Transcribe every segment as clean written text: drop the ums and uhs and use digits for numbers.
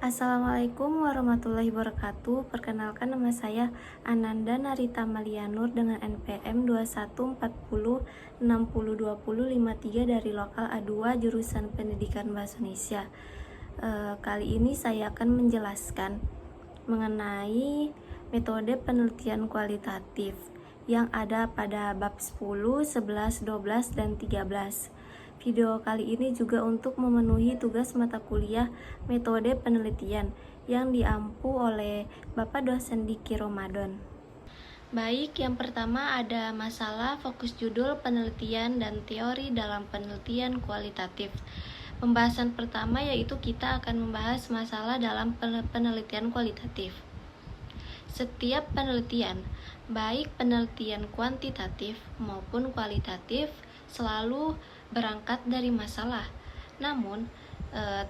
Assalamualaikum warahmatullahi wabarakatuh. Perkenalkan, nama saya Ananda Narita Malianur dengan NPM 2140602053 dari lokal A2 jurusan Pendidikan Bahasa Indonesia. Kali ini saya akan menjelaskan mengenai metode penelitian kualitatif yang ada pada bab 10, 11, 12, dan 13. Video kali ini juga untuk memenuhi tugas mata kuliah metode penelitian yang diampu oleh Bapak dosen Diki Ramadan. Baik, yang pertama ada masalah fokus judul penelitian dan teori dalam penelitian kualitatif. Pembahasan pertama yaitu kita akan membahas masalah dalam penelitian kualitatif. Setiap penelitian, baik penelitian kuantitatif maupun kualitatif, selalu berangkat dari masalah. Namun,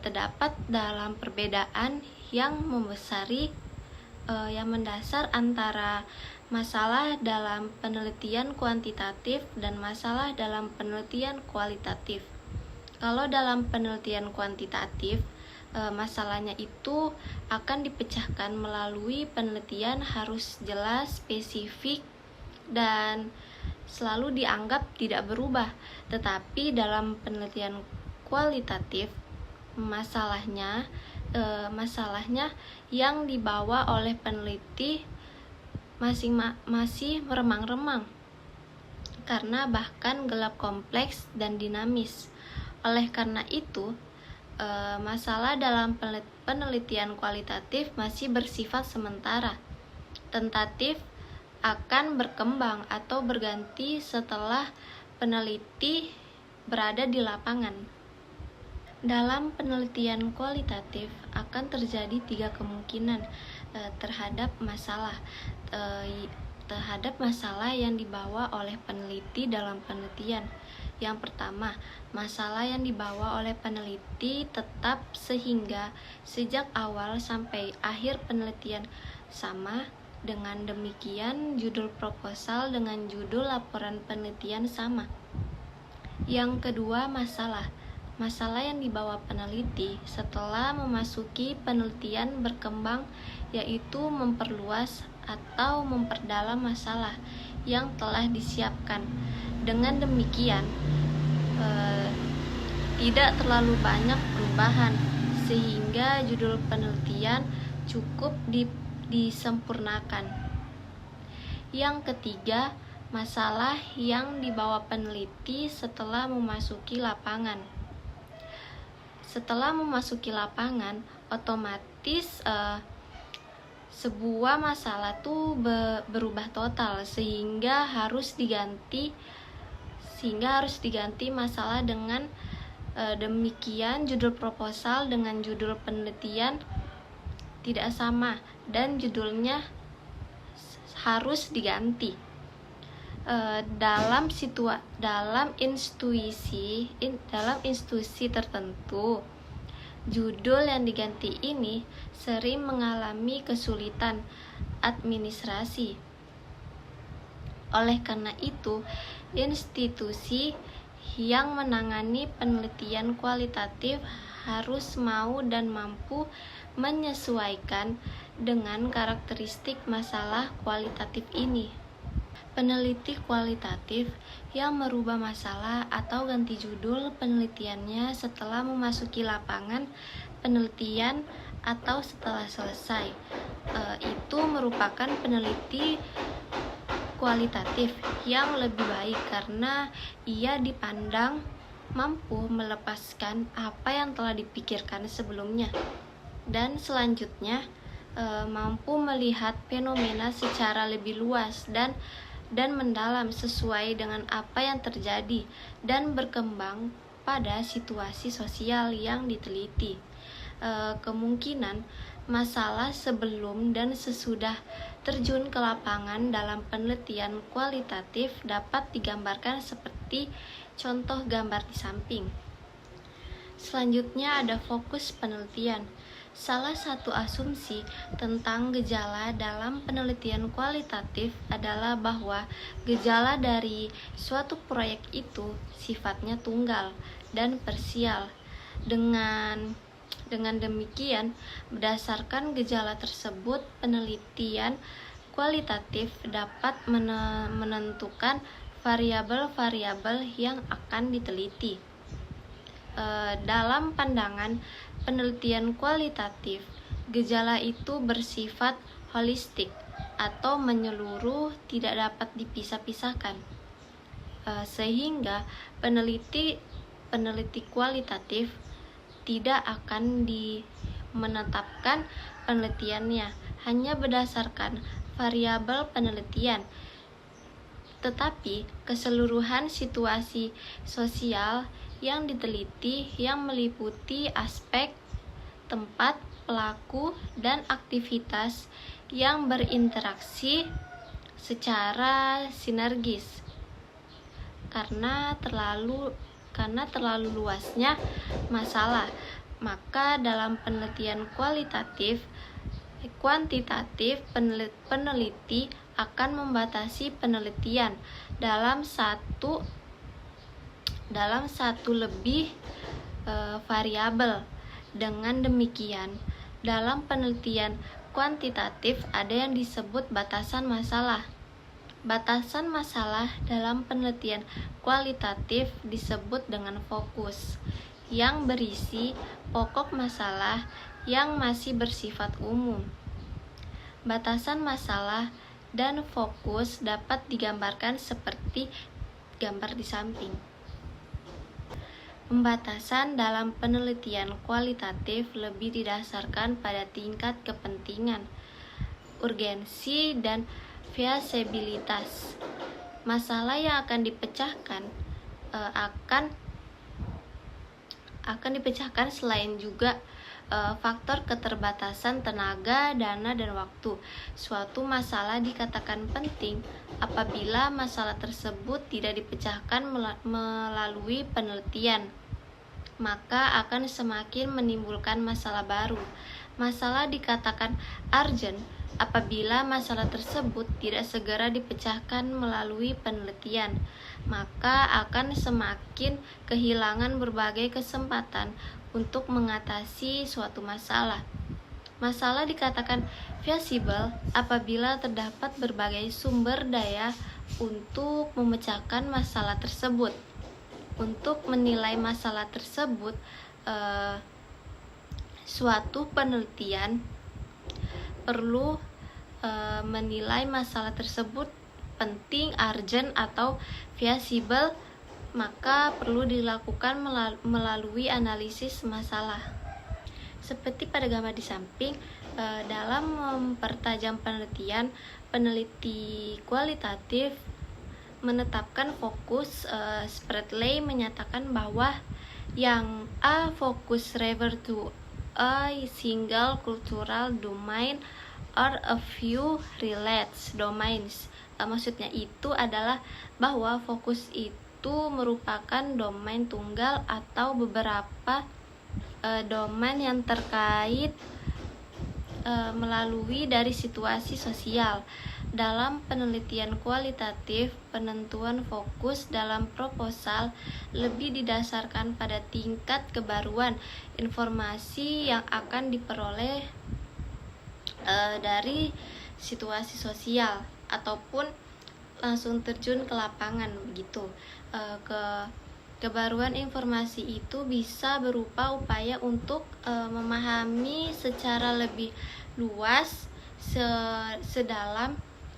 terdapat dalam perbedaan yang mendasar antara masalah dalam penelitian kuantitatif dan masalah dalam penelitian kualitatif. Kalau dalam penelitian kuantitatif, masalahnya itu akan dipecahkan melalui penelitian harus jelas, spesifik, dan selalu dianggap tidak berubah. Tetapi dalam penelitian kualitatif, masalahnya yang dibawa oleh peneliti masih remang-remang, karena bahkan gelap, kompleks, dan dinamis. Oleh karena itu, masalah dalam penelitian kualitatif masih bersifat sementara, tentatif, akan berkembang atau berganti setelah peneliti berada di lapangan. Dalam penelitian kualitatif akan terjadi 3 kemungkinan terhadap masalah yang dibawa oleh peneliti dalam penelitian. Yang pertama, masalah yang dibawa oleh peneliti tetap sehingga sejak awal sampai akhir penelitian sama. Dengan demikian, judul proposal dengan judul laporan penelitian sama. Yang kedua, masalah yang dibawa peneliti setelah memasuki penelitian berkembang, yaitu memperluas atau memperdalam masalah yang telah disiapkan. Dengan demikian, tidak terlalu banyak perubahan sehingga judul penelitian cukup disempurnakan. Yang ketiga, masalah yang dibawa peneliti setelah memasuki lapangan. Setelah memasuki lapangan, otomatis sebuah masalah tuh berubah total sehingga harus diganti masalah. Dengan demikian, judul proposal dengan judul penelitian tidak sama dan judulnya harus diganti. Dalam institusi tertentu, judul yang diganti ini sering mengalami kesulitan administrasi. Oleh karena itu, institusi yang menangani penelitian kualitatif harus mau dan mampu menyesuaikan dengan karakteristik masalah kualitatif ini. Peneliti kualitatif yang merubah masalah atau ganti judul penelitiannya setelah memasuki lapangan penelitian atau setelah selesai, itu merupakan peneliti kualitatif yang lebih baik karena ia dipandang mampu melepaskan apa yang telah dipikirkan sebelumnya, dan selanjutnya mampu melihat fenomena secara lebih luas dan mendalam sesuai dengan apa yang terjadi dan berkembang pada situasi sosial yang diteliti. Kemungkinan masalah sebelum dan sesudah terjun ke lapangan dalam penelitian kualitatif dapat digambarkan seperti contoh gambar di samping. Selanjutnya ada fokus penelitian. Salah satu asumsi tentang gejala dalam penelitian kualitatif adalah bahwa gejala dari suatu proyek itu sifatnya tunggal dan parsial. Dengan Dengan demikian, berdasarkan gejala tersebut, penelitian kualitatif dapat menentukan variabel-variabel yang akan diteliti. Dalam pandangan penelitian kualitatif, gejala itu bersifat holistik atau menyeluruh, tidak dapat dipisah-pisahkan, sehingga peneliti kualitatif tidak akan menetapkan penelitiannya hanya berdasarkan variabel penelitian, tetapi keseluruhan situasi sosial yang diteliti yang meliputi aspek, tempat, pelaku, dan aktivitas yang berinteraksi secara sinergis. Karena terlalu luasnya masalah, maka dalam penelitian kuantitatif peneliti akan membatasi penelitian dalam satu lebih variabel. Dengan demikian, dalam penelitian kuantitatif ada yang disebut batasan masalah. Batasan masalah dalam penelitian kualitatif disebut dengan fokus, yang berisi pokok masalah yang masih bersifat umum. Batasan masalah dan fokus dapat digambarkan seperti gambar di samping. Pembatasan dalam penelitian kualitatif lebih didasarkan pada tingkat kepentingan, urgensi, dan feasibilitas. Masalah yang akan dipecahkan akan dipecahkan selain juga faktor keterbatasan tenaga, dana, dan waktu. Suatu masalah dikatakan penting apabila masalah tersebut tidak dipecahkan melalui penelitian, maka akan semakin menimbulkan masalah baru. Masalah dikatakan urgent apabila masalah tersebut tidak segera dipecahkan melalui penelitian, maka akan semakin kehilangan berbagai kesempatan untuk mengatasi suatu masalah. Masalah dikatakan feasible apabila terdapat berbagai sumber daya untuk memecahkan masalah tersebut. Untuk menilai masalah tersebut, suatu penelitian perlu menilai masalah tersebut penting, urgent, atau feasible, maka perlu dilakukan melalui analisis masalah. Seperti pada gambar di samping, dalam mempertajam penelitian, peneliti kualitatif menetapkan fokus. Spratly menyatakan bahwa yang a focus refer to a single cultural domain or a few related domains. Maksudnya itu adalah bahwa fokus itu merupakan domain tunggal atau beberapa domain yang terkait melalui dari situasi sosial. Dalam penelitian kualitatif, penentuan fokus dalam proposal lebih didasarkan pada tingkat kebaruan informasi yang akan diperoleh dari situasi sosial ataupun langsung terjun ke lapangan begitu. Kebaruan informasi itu bisa berupa upaya untuk memahami secara lebih luas,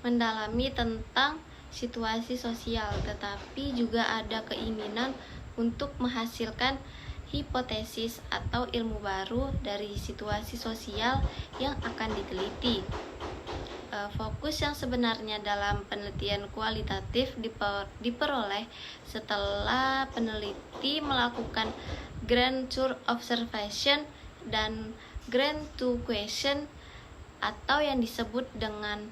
mendalami tentang situasi sosial, tetapi juga ada keinginan untuk menghasilkan hipotesis atau ilmu baru dari situasi sosial yang akan diteliti. Fokus yang sebenarnya dalam penelitian kualitatif diperoleh setelah peneliti melakukan grand tour observation dan grand to question, atau yang disebut dengan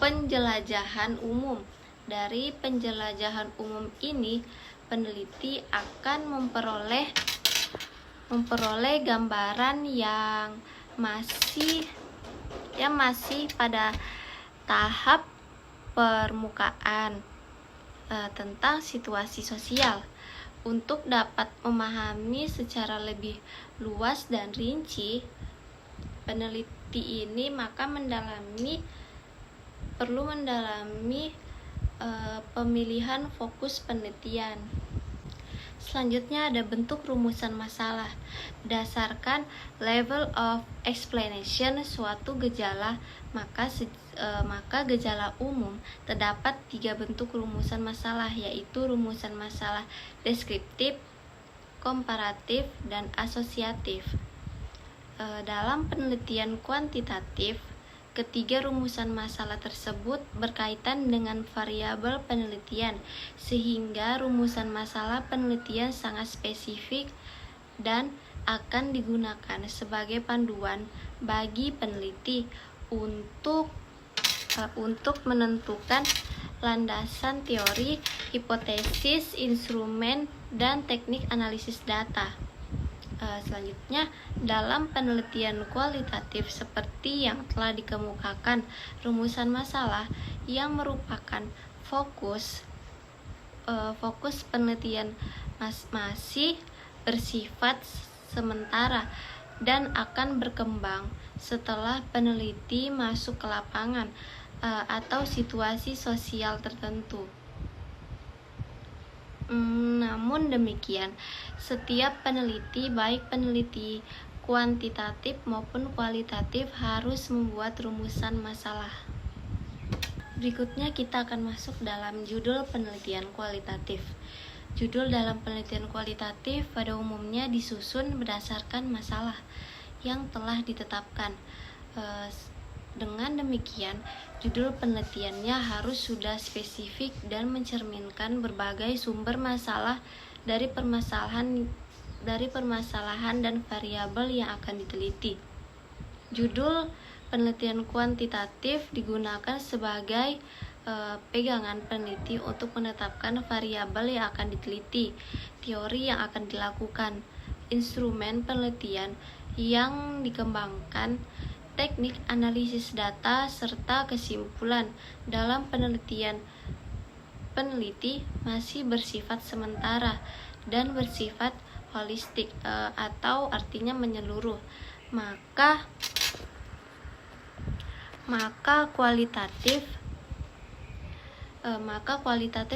penjelajahan umum. Dari penjelajahan umum ini, peneliti akan memperoleh gambaran yang masih pada tahap permukaan tentang situasi sosial. Untuk dapat memahami secara lebih luas dan rinci peneliti ini, maka perlu mendalami pemilihan fokus penelitian. Selanjutnya ada bentuk rumusan masalah. Berdasarkan level of explanation suatu gejala, maka gejala umum terdapat 3 bentuk rumusan masalah, yaitu rumusan masalah deskriptif, komparatif, dan asosiatif. Dalam penelitian kuantitatif, ketiga rumusan masalah tersebut berkaitan dengan variabel penelitian, sehingga rumusan masalah penelitian sangat spesifik dan akan digunakan sebagai panduan bagi peneliti untuk menentukan landasan teori, hipotesis, instrumen, dan teknik analisis data. Selanjutnya, dalam penelitian kualitatif seperti yang telah dikemukakan, rumusan masalah yang merupakan fokus penelitian masih bersifat sementara dan akan berkembang setelah peneliti masuk ke lapangan atau situasi sosial tertentu. Namun demikian, setiap peneliti, baik peneliti kuantitatif maupun kualitatif, harus membuat rumusan masalah. Berikutnya kita akan masuk dalam judul penelitian kualitatif. Judul dalam penelitian kualitatif pada umumnya disusun berdasarkan masalah yang telah ditetapkan. Dengan demikian, judul penelitiannya harus sudah spesifik dan mencerminkan berbagai sumber masalah dari permasalahan dan variabel yang akan diteliti. Judul penelitian kuantitatif digunakan sebagai pegangan peneliti untuk menetapkan variabel yang akan diteliti, teori yang akan dilakukan, instrumen penelitian yang dikembangkan, teknik analisis data, serta kesimpulan. Dalam penelitian, peneliti masih bersifat sementara dan bersifat holistik, atau artinya menyeluruh. Maka kualitatif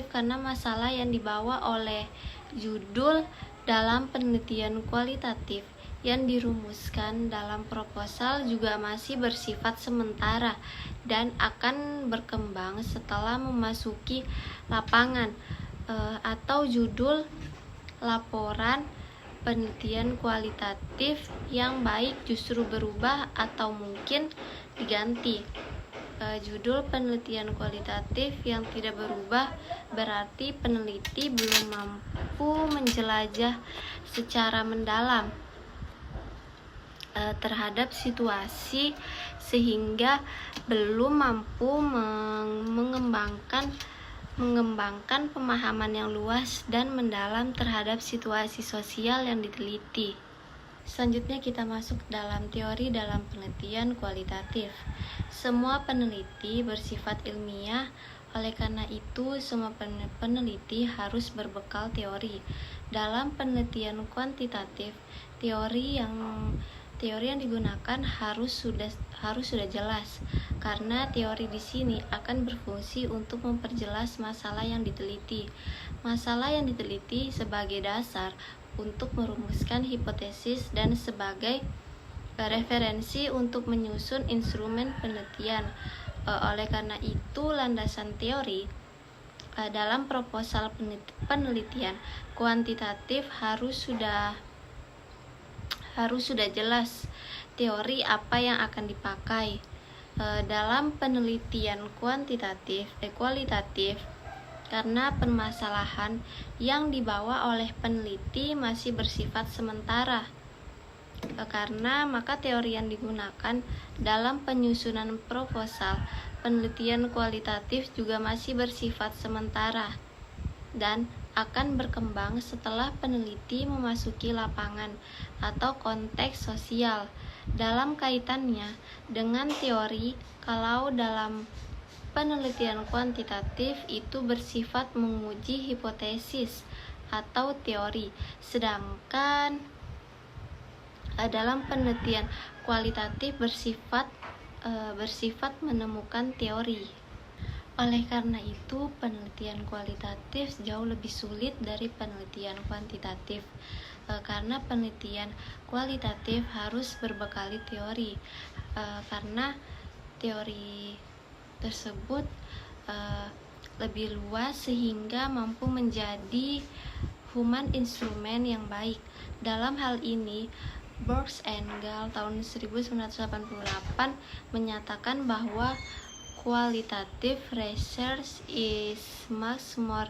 karena masalah yang dibawa oleh judul dalam penelitian kualitatif yang dirumuskan dalam proposal juga masih bersifat sementara dan akan berkembang setelah memasuki lapangan, atau judul laporan penelitian kualitatif yang baik justru berubah atau mungkin diganti. Judul penelitian kualitatif yang tidak berubah berarti peneliti belum mampu menjelajah secara mendalam terhadap situasi sehingga belum mampu mengembangkan pemahaman yang luas dan mendalam terhadap situasi sosial yang diteliti. Selanjutnya kita masuk dalam teori dalam penelitian kualitatif. Semua peneliti bersifat ilmiah, oleh karena itu semua peneliti harus berbekal teori. Dalam penelitian kuantitatif, teori yang digunakan harus sudah jelas, karena teori di sini akan berfungsi untuk memperjelas masalah yang diteliti. Masalah yang diteliti sebagai dasar untuk merumuskan hipotesis dan sebagai referensi untuk menyusun instrumen penelitian. Oleh karena itu, landasan teori dalam proposal penelitian kuantitatif harus sudah jelas teori apa yang akan dipakai. Dalam penelitian kualitatif, karena permasalahan yang dibawa oleh peneliti masih bersifat sementara, maka teori yang digunakan dalam penyusunan proposal penelitian kualitatif juga masih bersifat sementara dan akan berkembang setelah peneliti memasuki lapangan atau konteks sosial. Dalam kaitannya dengan teori, kalau dalam penelitian kuantitatif itu bersifat menguji hipotesis atau teori. Sedangkan dalam penelitian kualitatif bersifat menemukan teori. Oleh karena itu, penelitian kualitatif jauh lebih sulit dari penelitian kuantitatif, karena penelitian kualitatif harus berbekali teori, karena teori tersebut lebih luas sehingga mampu menjadi human instrument yang baik. Dalam hal ini, Brooks and Gall tahun 1988 menyatakan bahwa qualitative research is much more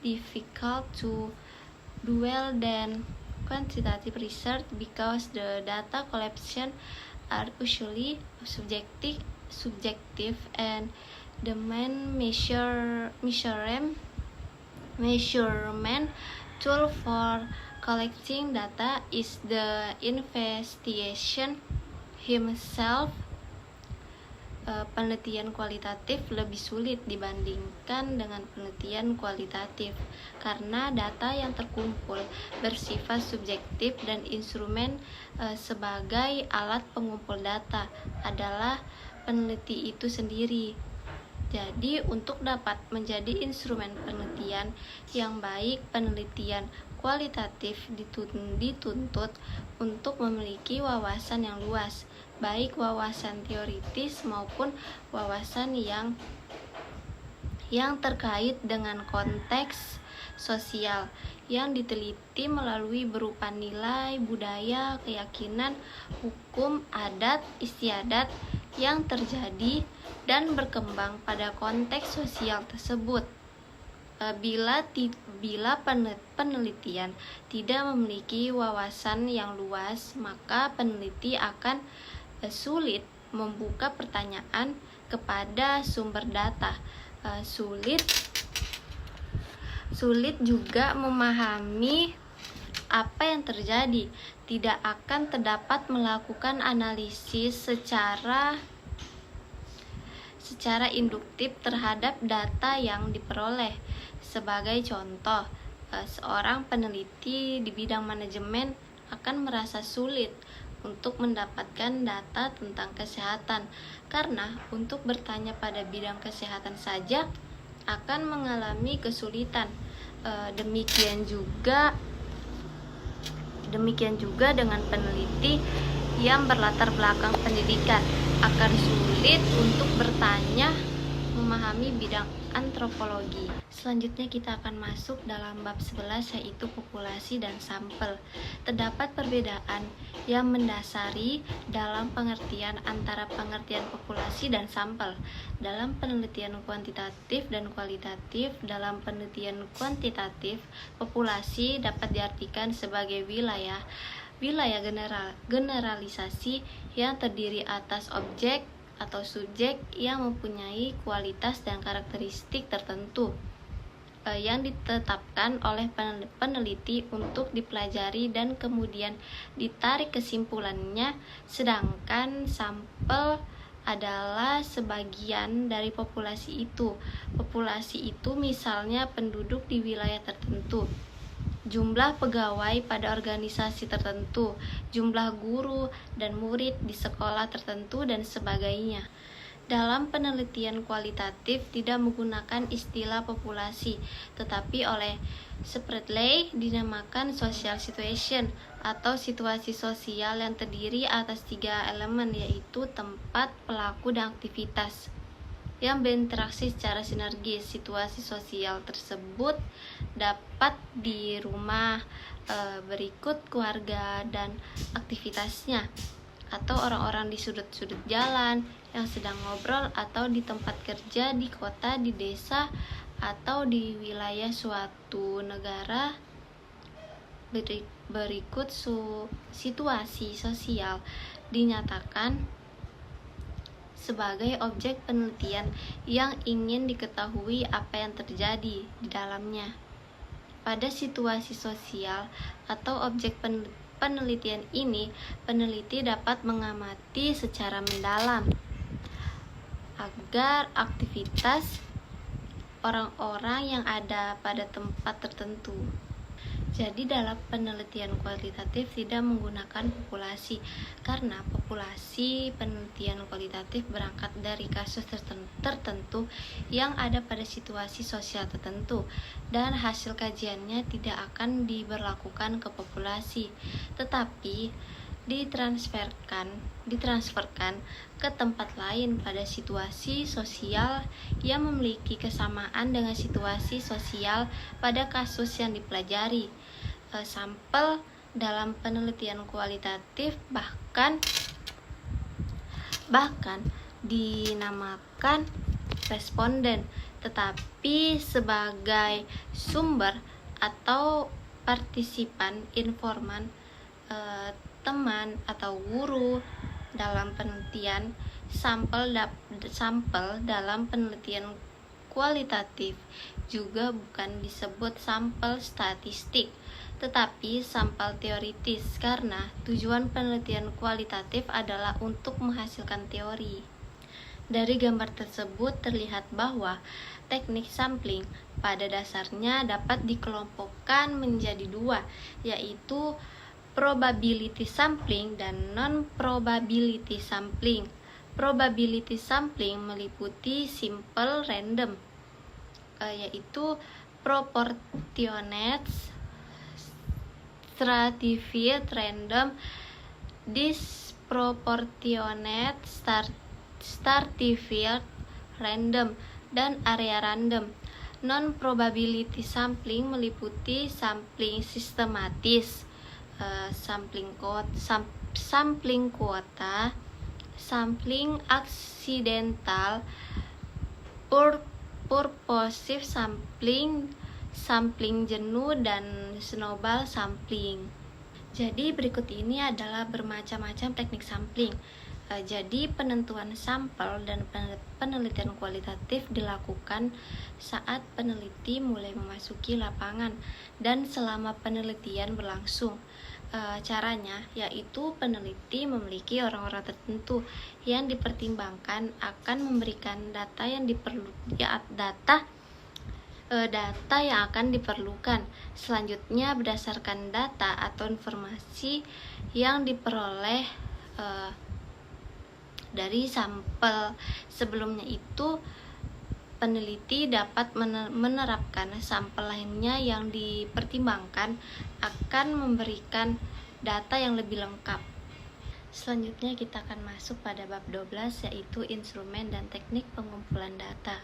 difficult to do well than quantitative research because the data collection are usually subjective and the main measurement tool for collecting data is the investigation himself. Penelitian kualitatif lebih sulit dibandingkan dengan penelitian kualitatif karena data yang terkumpul bersifat subjektif dan instrumen sebagai alat pengumpul data adalah peneliti itu sendiri. Jadi, untuk dapat menjadi instrumen penelitian yang baik, penelitian kualitatif dituntut untuk memiliki wawasan yang luas, baik wawasan teoritis maupun wawasan yang terkait dengan konteks sosial yang diteliti melalui berupa nilai, budaya, keyakinan, hukum, adat, istiadat yang terjadi dan berkembang pada konteks sosial tersebut. Bila penelitian tidak memiliki wawasan yang luas, maka peneliti akan sulit membuka pertanyaan kepada sumber data, sulit juga memahami apa yang terjadi, tidak akan terdapat melakukan analisis secara induktif terhadap data yang diperoleh. Sebagai contoh, seorang peneliti di bidang manajemen akan merasa sulit untuk mendapatkan data tentang kesehatan karena untuk bertanya pada bidang kesehatan saja akan mengalami kesulitan. Demikian juga dengan peneliti yang berlatar belakang pendidikan akan sulit untuk bertanya memahami bidang antropologi. Selanjutnya kita akan masuk dalam bab 11 yaitu populasi dan sampel. Terdapat perbedaan yang mendasari dalam pengertian antara pengertian populasi dan sampel. Dalam penelitian kuantitatif dan kualitatif, dalam penelitian kuantitatif, populasi dapat diartikan sebagai wilayah generalisasi yang terdiri atas objek atau subjek yang mempunyai kualitas dan karakteristik tertentu yang ditetapkan oleh peneliti untuk dipelajari dan kemudian ditarik kesimpulannya, sedangkan sampel adalah sebagian dari populasi itu. Populasi itu misalnya penduduk di wilayah tertentu, jumlah pegawai pada organisasi tertentu, jumlah guru dan murid di sekolah tertentu, dan sebagainya. Dalam penelitian kualitatif tidak menggunakan istilah populasi, tetapi oleh Spradley dinamakan social situation atau situasi sosial yang terdiri atas 3 elemen, yaitu tempat, pelaku, dan aktivitas yang berinteraksi secara sinergis. Situasi sosial tersebut dapat di rumah berikut keluarga dan aktivitasnya, atau orang-orang di sudut-sudut jalan yang sedang ngobrol, atau di tempat kerja, di kota, di desa, atau di wilayah suatu negara. Berikut situasi sosial dinyatakan sebagai objek penelitian yang ingin diketahui apa yang terjadi di dalamnya. Pada situasi sosial atau objek penelitian ini, peneliti dapat mengamati secara mendalam agar aktivitas orang-orang yang ada pada tempat tertentu. Jadi dalam penelitian kualitatif tidak menggunakan populasi, karena populasi penelitian kualitatif berangkat dari kasus tertentu yang ada pada situasi sosial tertentu, dan hasil kajiannya tidak akan diberlakukan ke populasi, tetapi ditransferkan ke tempat lain pada situasi sosial yang memiliki kesamaan dengan situasi sosial pada kasus yang dipelajari. Sampel dalam penelitian kualitatif bahkan dinamakan responden, tetapi sebagai sumber atau partisipan informan, teman atau guru dalam penelitian. Sampel dalam penelitian kualitatif juga bukan disebut sampel statistik, tetapi sampel teoritis, karena tujuan penelitian kualitatif adalah untuk menghasilkan teori. Dari gambar tersebut terlihat bahwa teknik sampling pada dasarnya dapat dikelompokkan menjadi dua, yaitu probability sampling dan non-probability sampling. Probability sampling meliputi simple random, yaitu proportionate, stratified random, disproportionate, stratified random, dan area random. Non-probability sampling meliputi sampling sistematis, sampling kuota, sampling aksidental, purposive sampling, sampling jenuh, dan snowball sampling. Jadi berikut ini adalah bermacam-macam teknik sampling. Jadi penentuan sampel dan penelitian kualitatif dilakukan saat peneliti mulai memasuki lapangan dan selama penelitian berlangsung. Caranya yaitu peneliti memiliki orang-orang tertentu yang dipertimbangkan akan memberikan data yang akan diperlukan. Selanjutnya, berdasarkan data atau informasi yang diperoleh dari sampel sebelumnya itu, peneliti dapat menerapkan sampel lainnya yang dipertimbangkan akan memberikan data yang lebih lengkap. Selanjutnya kita akan masuk pada bab 12, yaitu instrumen dan teknik pengumpulan data.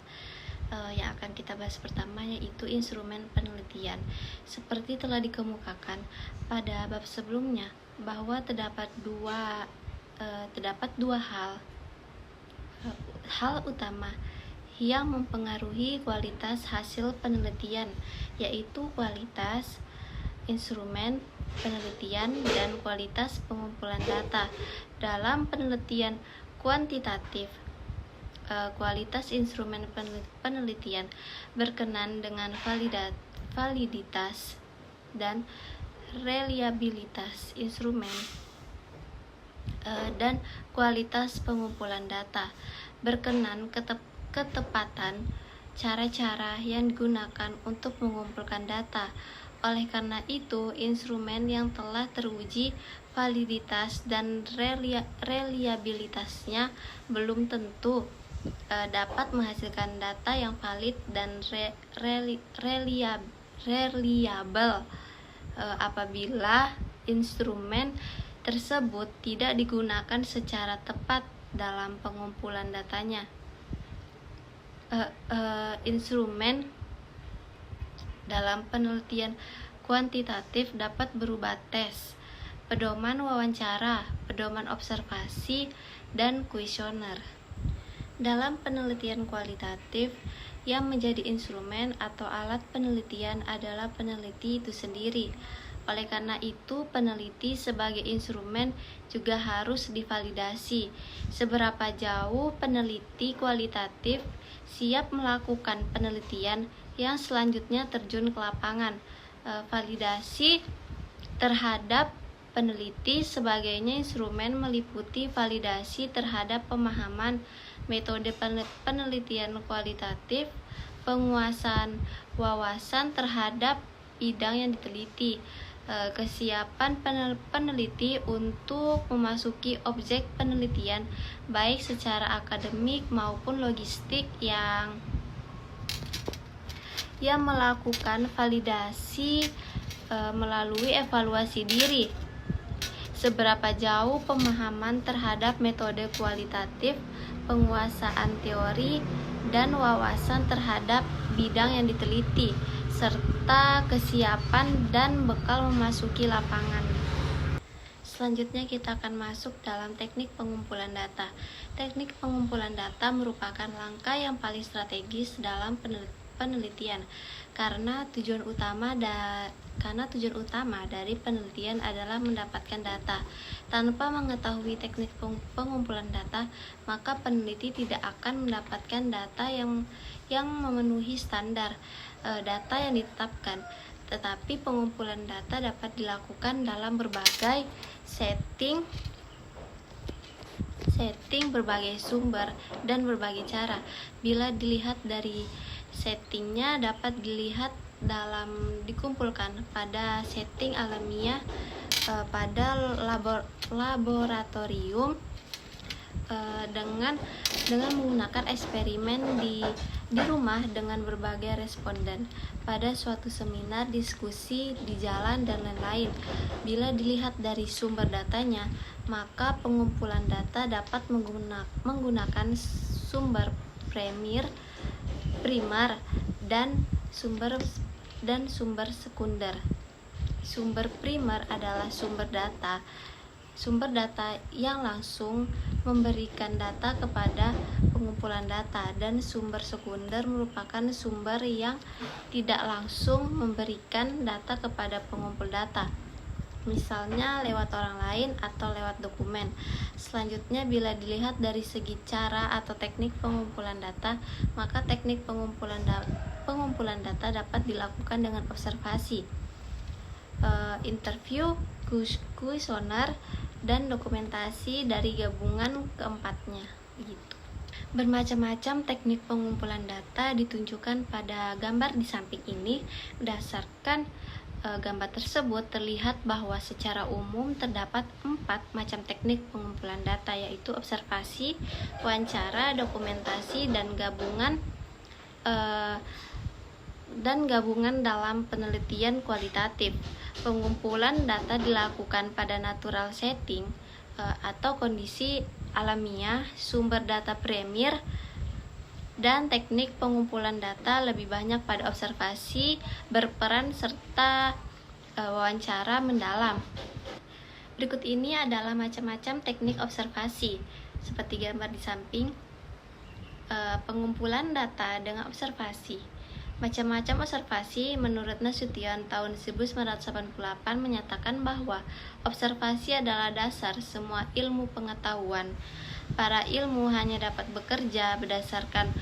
Yang akan kita bahas pertama yaitu instrumen penelitian. Seperti telah dikemukakan pada bab sebelumnya bahwa terdapat dua hal utama yang mempengaruhi kualitas hasil penelitian, yaitu kualitas instrumen penelitian dan kualitas pengumpulan data. Dalam penelitian kuantitatif, kualitas instrumen penelitian berkenaan dengan validitas dan reliabilitas instrumen, dan kualitas pengumpulan data berkenan ketepatan cara-cara yang digunakan untuk mengumpulkan data. Oleh karena itu, instrumen yang telah teruji validitas dan reliabilitasnya belum tentu dapat menghasilkan data yang valid dan reliable apabila instrumen tersebut tidak digunakan secara tepat dalam pengumpulan datanya. Instrumen dalam penelitian kuantitatif dapat berupa tes, pedoman wawancara, pedoman observasi, dan kuesioner. Dalam penelitian kualitatif, yang menjadi instrumen atau alat penelitian adalah peneliti itu sendiri. Oleh karena itu, peneliti sebagai instrumen juga harus divalidasi. Seberapa jauh peneliti kualitatif siap melakukan penelitian yang selanjutnya terjun ke lapangan. Validasi terhadap peneliti sebagainya instrumen meliputi validasi terhadap pemahaman metode penelitian kualitatif, penguasaan wawasan terhadap bidang yang diteliti. Kesiapan peneliti untuk memasuki objek penelitian baik secara akademik maupun logistik yang melakukan validasi melalui evaluasi diri. Seberapa jauh pemahaman terhadap metode kualitatif, penguasaan teori, dan wawasan terhadap bidang yang diteliti, serta kesiapan dan bekal memasuki lapangan. Selanjutnya kita akan masuk dalam teknik pengumpulan data. Teknik pengumpulan data merupakan langkah yang paling strategis dalam penelitian karena tujuan utama dari penelitian adalah mendapatkan data. Tanpa mengetahui teknik pengumpulan data, maka peneliti tidak akan mendapatkan data yang memenuhi standar data yang ditetapkan. Tetapi pengumpulan data dapat dilakukan dalam berbagai setting, berbagai sumber, dan berbagai cara. Bila dilihat dari settingnya, dapat dilihat dikumpulkan pada setting alamiah pada laboratorium dengan menggunakan eksperimen di rumah dengan berbagai responden pada suatu seminar, diskusi di jalan, dan lain-lain. Bila dilihat dari sumber datanya, maka pengumpulan data dapat menggunakan sumber primer dan sumber sekunder. Sumber primer adalah sumber data yang langsung memberikan data kepada pengumpulan data, dan sumber sekunder merupakan sumber yang tidak langsung memberikan data kepada pengumpul data, misalnya lewat orang lain atau lewat dokumen. Selanjutnya, bila dilihat dari segi cara atau teknik pengumpulan data, maka teknik pengumpulan data dapat dilakukan dengan observasi, interview, kuesioner, dan dokumentasi dari gabungan keempatnya. Begitu. Bermacam-macam teknik pengumpulan data ditunjukkan pada gambar di samping ini. Berdasarkan gambar tersebut terlihat bahwa secara umum terdapat 4 macam teknik pengumpulan data, yaitu observasi, wawancara, dokumentasi, dan gabungan dalam penelitian kualitatif. Pengumpulan data dilakukan pada natural setting atau kondisi alamiah, sumber data primer, dan teknik pengumpulan data lebih banyak pada observasi, berperan, serta wawancara mendalam. Berikut ini adalah macam-macam teknik observasi, seperti gambar di samping. Pengumpulan data dengan observasi. Macam-macam observasi. Menurut Nasution tahun 1988 menyatakan bahwa observasi adalah dasar semua ilmu pengetahuan. Para ilmu hanya dapat bekerja berdasarkan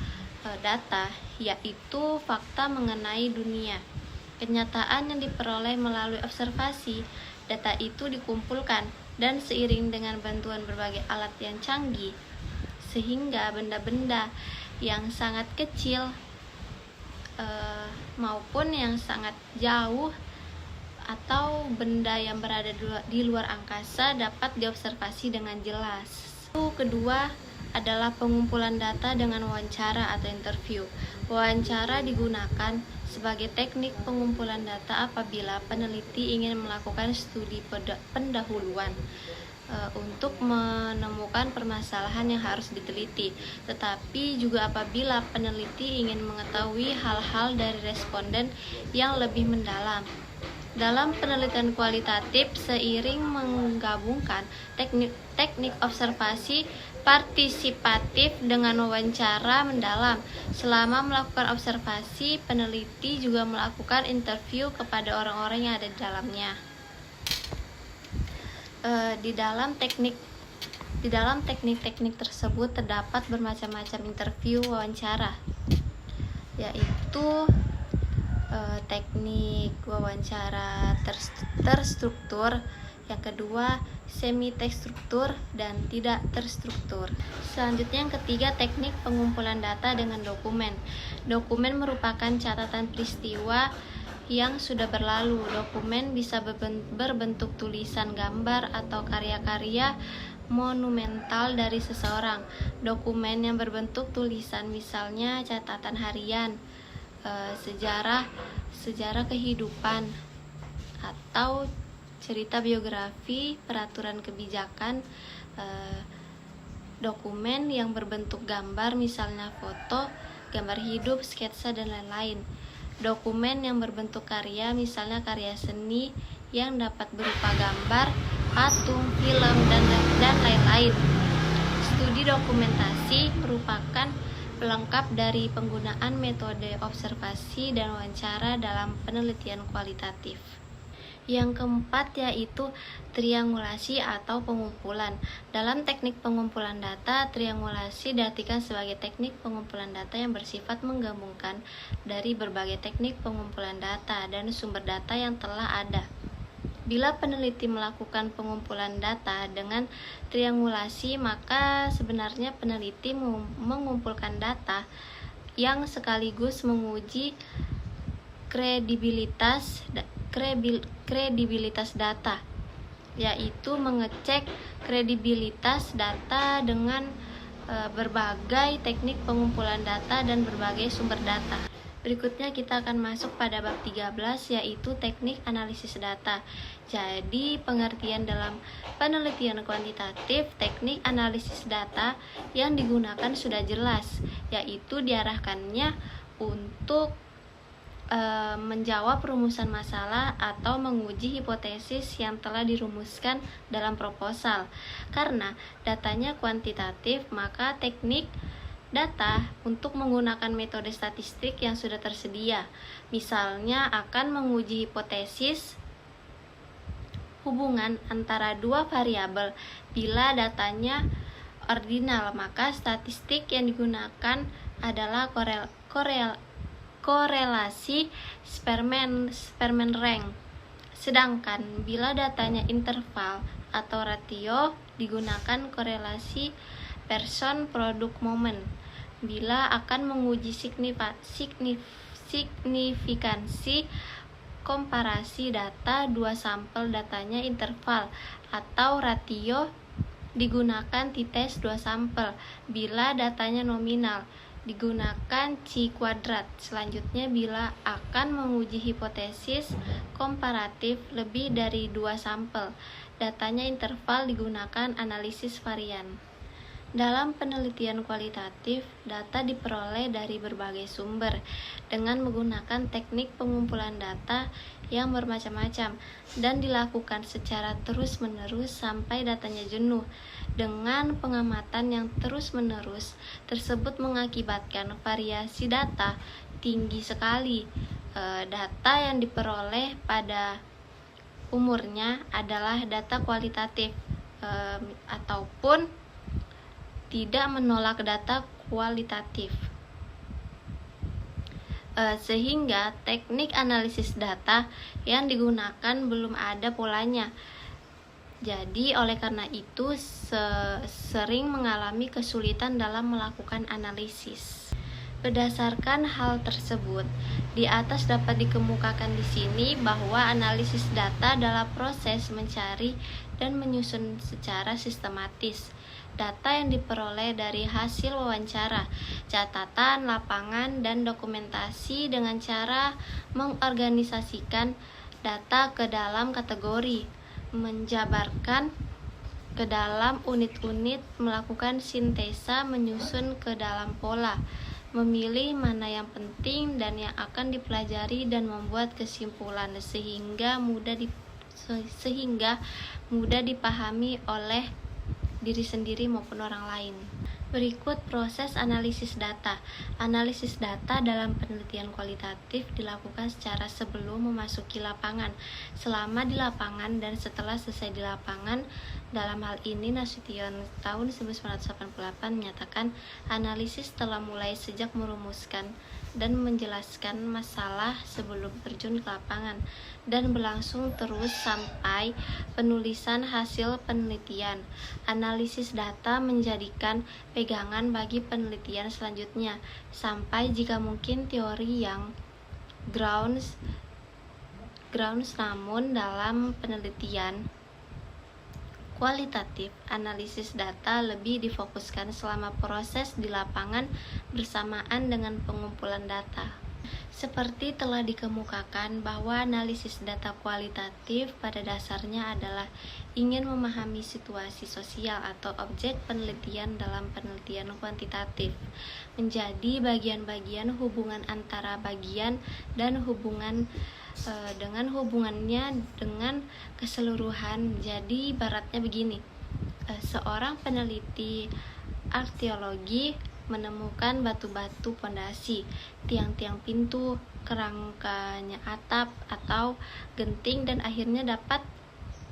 data, yaitu fakta mengenai dunia. Kenyataan yang diperoleh melalui observasi, data itu dikumpulkan dan seiring dengan bantuan berbagai alat yang canggih, sehingga benda-benda yang sangat kecil maupun yang sangat jauh atau benda yang berada di luar angkasa dapat diobservasi dengan jelas. Kedua adalah pengumpulan data dengan wawancara atau interview. Wawancara digunakan sebagai teknik pengumpulan data apabila peneliti ingin melakukan studi pendahuluan untuk menemukan permasalahan yang harus diteliti, tetapi juga apabila peneliti ingin mengetahui hal-hal dari responden yang lebih mendalam. Dalam penelitian kualitatif, seiring menggabungkan teknik observasi partisipatif dengan wawancara mendalam. Selama melakukan observasi, peneliti juga melakukan interview kepada orang-orang yang ada di dalamnya. Di dalam teknik-teknik tersebut terdapat bermacam-macam interview wawancara, yaitu teknik wawancara terstruktur, yang kedua semi terstruktur, dan tidak terstruktur. Selanjutnya yang ketiga, teknik pengumpulan data dengan dokumen. Dokumen merupakan catatan peristiwa yang sudah berlalu. Dokumen bisa berbentuk tulisan, gambar, atau karya-karya monumental dari seseorang. Dokumen yang berbentuk tulisan misalnya catatan harian, sejarah kehidupan, atau cerita biografi, peraturan kebijakan. Dokumen yang berbentuk gambar misalnya foto, gambar hidup, sketsa, dan lain-lain. Dokumen yang berbentuk karya misalnya karya seni yang dapat berupa gambar, patung, film, dan lain-lain. Studi dokumentasi merupakan pelengkap dari penggunaan metode observasi dan wawancara dalam penelitian kualitatif. Yang keempat yaitu triangulasi atau pengumpulan. Dalam teknik pengumpulan data, triangulasi diartikan sebagai teknik pengumpulan data yang bersifat menggabungkan dari berbagai teknik pengumpulan data dan sumber data yang telah ada. Bila peneliti melakukan pengumpulan data dengan triangulasi, maka sebenarnya peneliti mengumpulkan data yang sekaligus menguji kredibilitas data, yaitu mengecek kredibilitas data dengan berbagai teknik pengumpulan data dan berbagai sumber data. Berikutnya kita akan masuk pada bab 13, yaitu teknik analisis data. Jadi pengertian dalam penelitian kuantitatif, teknik analisis data yang digunakan sudah jelas, yaitu diarahkannya untuk menjawab rumusan masalah atau menguji hipotesis yang telah dirumuskan dalam proposal. Karena datanya kuantitatif, maka teknik data untuk menggunakan metode statistik yang sudah tersedia. Misalnya akan menguji hipotesis hubungan antara dua variabel. Bila datanya ordinal, maka statistik yang digunakan adalah korelasi Spearman rank. Sedangkan bila datanya interval atau ratio, digunakan korelasi Pearson product moment. Bila akan menguji signifikansi komparasi data dua sampel, datanya interval atau ratio, digunakan t-test dua sampel. Bila datanya nominal, digunakan chi kuadrat. Selanjutnya, bila akan menguji hipotesis komparatif lebih dari dua sampel, datanya interval, digunakan analisis varian. Dalam penelitian kualitatif, data diperoleh dari berbagai sumber dengan menggunakan teknik pengumpulan data yang bermacam-macam dan dilakukan secara terus-menerus sampai datanya jenuh. Dengan pengamatan yang terus-menerus tersebut mengakibatkan variasi data tinggi sekali. Data yang diperoleh pada umurnya adalah data kualitatif ataupun tidak menolak data kualitatif, sehingga teknik analisis data yang digunakan belum ada polanya. Jadi oleh karena itu sering mengalami kesulitan dalam melakukan analisis. Berdasarkan hal tersebut, di atas dapat dikemukakan di sini bahwa analisis data adalah proses mencari dan menyusun secara sistematis data yang diperoleh dari hasil wawancara, catatan, lapangan, dan dokumentasi dengan cara mengorganisasikan data ke dalam kategori, menjabarkan ke dalam unit-unit, melakukan sintesa, menyusun ke dalam pola, memilih mana yang penting dan yang akan dipelajari, dan membuat kesimpulan sehingga mudah dipahami oleh diri sendiri maupun orang lain. Berikut proses analisis data. Analisis data dalam penelitian kualitatif dilakukan secara sebelum memasuki lapangan, selama di lapangan, dan setelah selesai di lapangan. Dalam hal ini Nasution tahun 1988 menyatakan analisis telah mulai sejak merumuskan dan menjelaskan masalah sebelum terjun ke lapangan, dan berlangsung terus sampai penulisan hasil penelitian. Analisis data menjadikan pegangan bagi penelitian selanjutnya, sampai jika mungkin teori yang grounds grounds, namun dalam penelitian kualitatif, analisis data lebih difokuskan selama proses di lapangan bersamaan dengan pengumpulan data. Seperti telah dikemukakan bahwa analisis data kualitatif pada dasarnya adalah ingin memahami situasi sosial atau objek penelitian dalam penelitian kuantitatif, menjadi bagian-bagian hubungan antara bagian dan dengan hubungannya dengan keseluruhan. Jadi ibaratnya begini, seorang peneliti arkeologi menemukan batu-batu pondasi, tiang-tiang pintu, kerangkanya atap atau genting, dan akhirnya dapat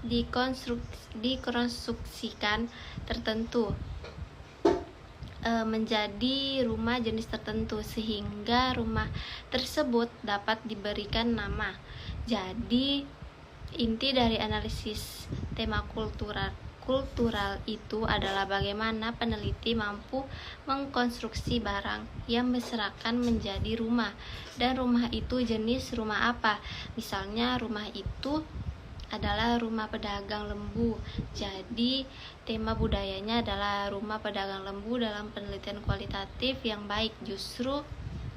dikonstruksikan tertentu menjadi rumah jenis tertentu, sehingga rumah tersebut dapat diberikan nama. Jadi inti dari analisis tema kultural itu adalah bagaimana peneliti mampu mengkonstruksi barang yang berserakan menjadi rumah, dan rumah itu jenis rumah apa. Misalnya rumah itu adalah rumah pedagang lembu. Jadi tema budayanya adalah rumah pedagang lembu dalam penelitian kualitatif yang baik. Justru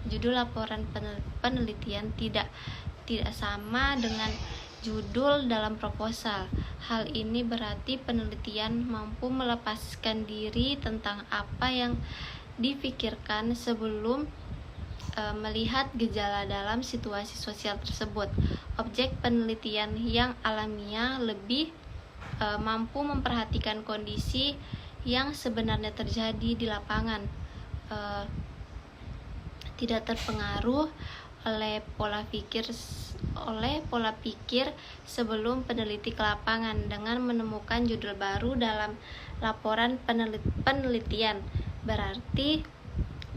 judul laporan penelitian tidak sama dengan judul dalam proposal. Hal ini berarti penelitian mampu melepaskan diri tentang apa yang dipikirkan sebelum melihat gejala dalam situasi sosial tersebut. Objek penelitian yang alamiah lebih mampu memperhatikan kondisi yang sebenarnya terjadi di lapangan, tidak terpengaruh oleh pola pikir sebelum peneliti ke lapangan. Dengan menemukan judul baru dalam laporan penelitian, berarti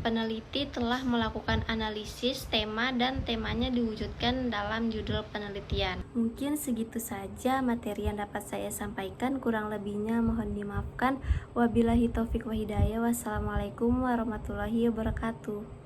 peneliti telah melakukan analisis tema dan temanya diwujudkan dalam judul penelitian. Mungkin segitu saja materi yang dapat saya sampaikan, kurang lebihnya mohon dimaafkan. Wabillahi taufik wa hidayah. Wassalamualaikum warahmatullahi wabarakatuh.